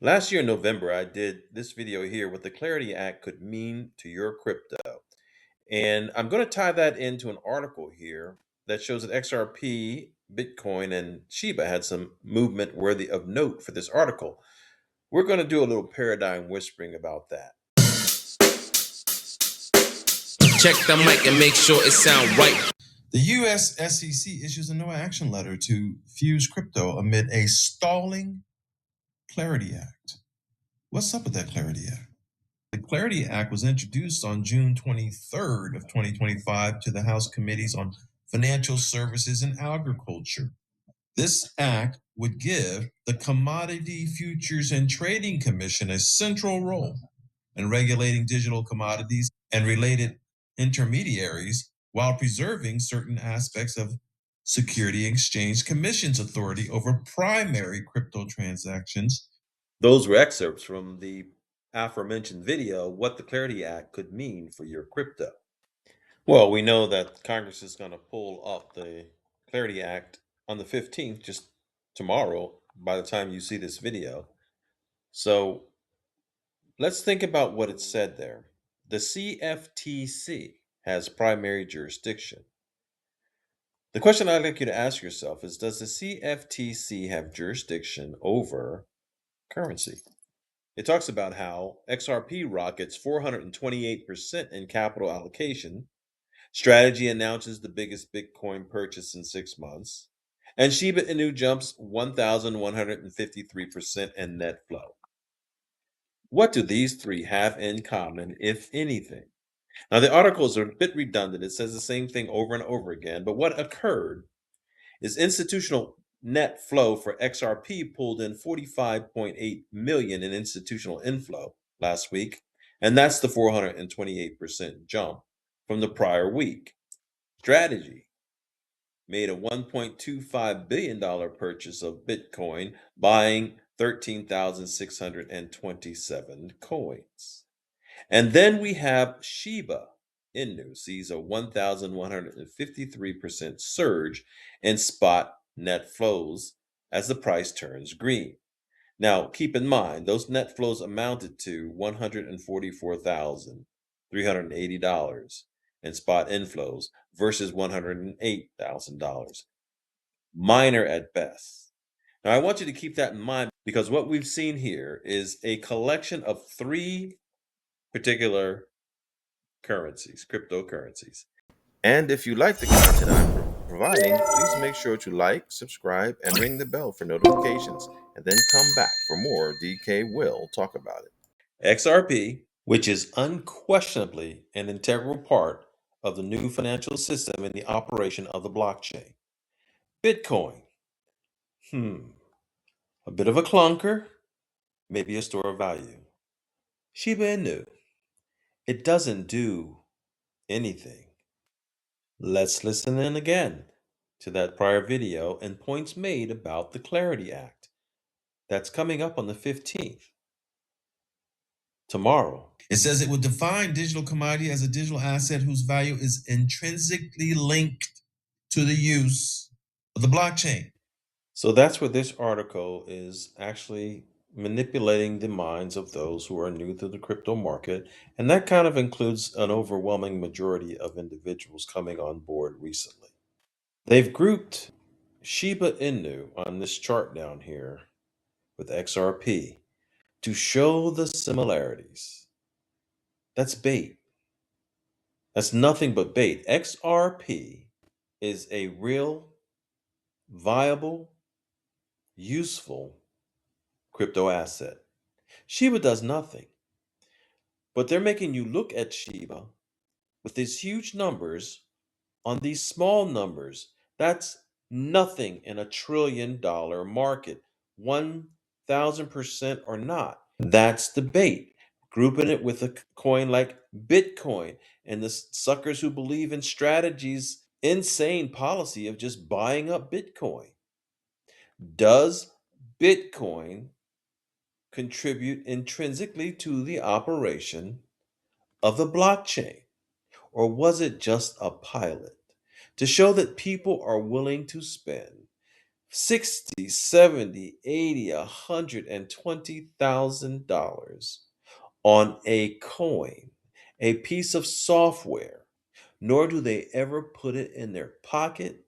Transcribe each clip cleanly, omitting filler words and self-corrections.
Last year in November, I did this video here, what the Clarity Act could mean to your crypto. And I'm going to tie that into an article here that shows that XRP, Bitcoin, and Shiba had some movement worthy of note for this article. We're going to do a little paradigm whispering about that. Check the mic and make sure it sound right. The U.S. SEC issues a no action letter to fuse crypto amid a stalling Clarity Act. What's up with that Clarity Act? The Clarity Act was introduced on June 23rd of 2025 to the House Committees on Financial Services and Agriculture. This act would give the Commodity Futures and Trading Commission a central role in regulating digital commodities and related intermediaries while preserving certain aspects of Security Exchange Commission's authority over primary crypto transactions. Those were excerpts from the aforementioned video, what the Clarity Act could mean for your crypto. Well, we know that Congress is going to pull up the Clarity Act on the 15th, just tomorrow, by the time you see this video. So let's think about what it said there. The CFTC has primary jurisdiction. The question I'd like you to ask yourself is, does the CFTC have jurisdiction over currency? It talks about how XRP rockets 428% in capital allocation. Strategy announces the biggest Bitcoin purchase in 6 months. And Shiba Inu jumps 1,153% in Netflow. What do these three have in common, if anything? Now, the articles are a bit redundant. It says the same thing over and over again. But what occurred is institutional net flow for XRP pulled in 45.8 million in institutional inflow last week. And that's the 428% jump from the prior week. Strategy made a $1.25 billion purchase of Bitcoin, buying 13,627 coins. And then we have Shiba Inu sees a 1,153% surge in spot net flows as the price turns green. Now, keep in mind, those net flows amounted to $144,380 in spot inflows versus $108,000. Minor at best. Now, I want you to keep that in mind because what we've seen here is a collection of three particular currencies, cryptocurrencies. And if you like the content I'm providing, please make sure to like, subscribe, and ring the bell for notifications, and then come back for more DK Will Talk About It. XRP, which is unquestionably an integral part of the new financial system and the operation of the blockchain. Bitcoin, a bit of a clunker, maybe a store of value. Shiba Inu, it doesn't do anything. Let's listen in again to that prior video and points made about the Clarity Act. That's coming up on the 15th, tomorrow. It says it would define digital commodity as a digital asset whose value is intrinsically linked to the use of the blockchain. So that's what this article is actually manipulating the minds of those who are new to the crypto market. And that kind of includes an overwhelming majority of individuals coming on board recently. They've grouped Shiba Inu on this chart down here with XRP to show the similarities. That's bait. That's nothing but bait. XRP is a real, viable, useful crypto asset. Shiba does nothing. But they're making you look at Shiba with these huge numbers on these small numbers. That's nothing in a $1 trillion market, 1,000% or not. That's the bait. Grouping it with a coin like Bitcoin and the suckers who believe in strategies, insane policy of just buying up Bitcoin. Does Bitcoin contribute intrinsically to the operation of the blockchain? Or was it just a pilot to show that people are willing to spend $60, $70, $80, $120,000 on a coin, a piece of software, nor do they ever put it in their pocket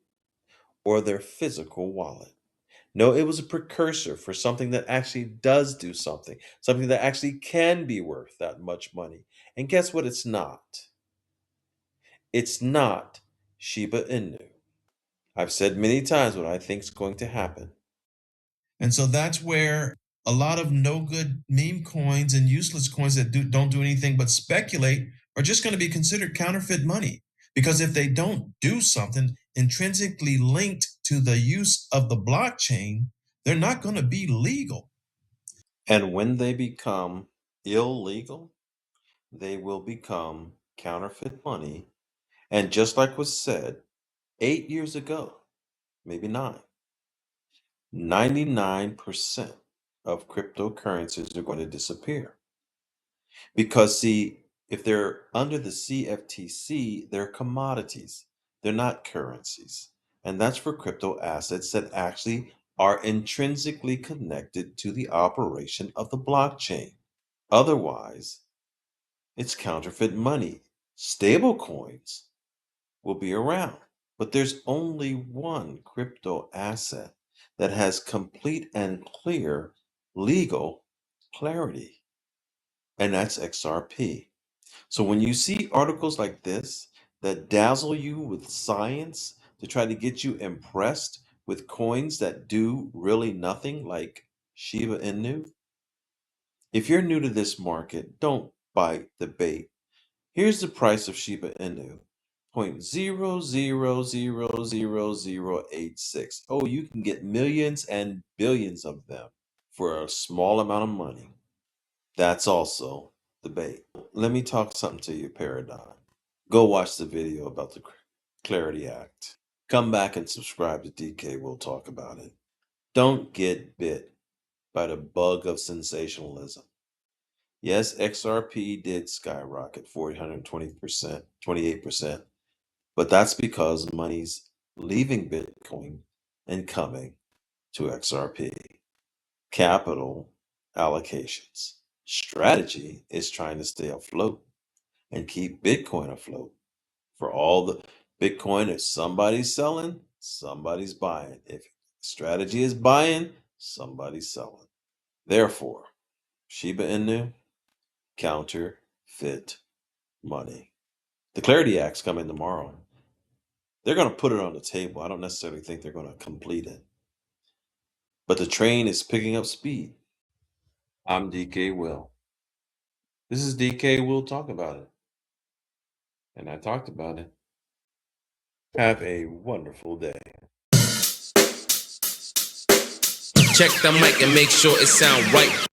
or their physical wallet. No, it was a precursor for something that actually does do something, something that actually can be worth that much money. And guess what? It's not. It's not Shiba Inu. I've said many times what I think is going to happen. And so that's where a lot of no good meme coins and useless coins that don't do anything but speculate are just going to be considered counterfeit money. Because if they don't do something intrinsically linked to the use of the blockchain, they're not going to be legal. And when they become illegal, they will become counterfeit money. And just like was said 8 years ago, maybe 99% of cryptocurrencies are going to disappear. Because, see, if they're under the CFTC, they're commodities, they're not currencies. And that's for crypto assets that actually are intrinsically connected to the operation of the blockchain. Otherwise, it's counterfeit money. Stable coins will be around, but there's only one crypto asset that has complete and clear legal clarity, and that's XRP. So when you see articles like this that dazzle you with science to try to get you impressed with coins that do really nothing, like Shiba Inu, if you're new to this market, don't bite the bait. Here's the price of Shiba Inu. 0.00000086. Oh, you can get millions and billions of them for a small amount of money. That's also the bait. Let me talk something to you, Paradigm. Go watch the video about the Clarity Act. Come back and subscribe to DK. We'll talk about it. Don't get bit by the bug of sensationalism. Yes, XRP did skyrocket 420%, 28%, but that's because money's leaving Bitcoin and coming to XRP. Capital allocations. Strategy is trying to stay afloat and keep Bitcoin afloat. For all the Bitcoin, if somebody's selling, somebody's buying. If strategy is buying, somebody's selling. Therefore, Shiba Inu, counterfeit money. The Clarity Act's coming tomorrow. They're going to put it on the table. I don't necessarily think they're going to complete it. But the train is picking up speed. I'm DK Will. This is DK Will Talk About It. And I talked about it. Have a wonderful day. Check the mic and make sure it sound right.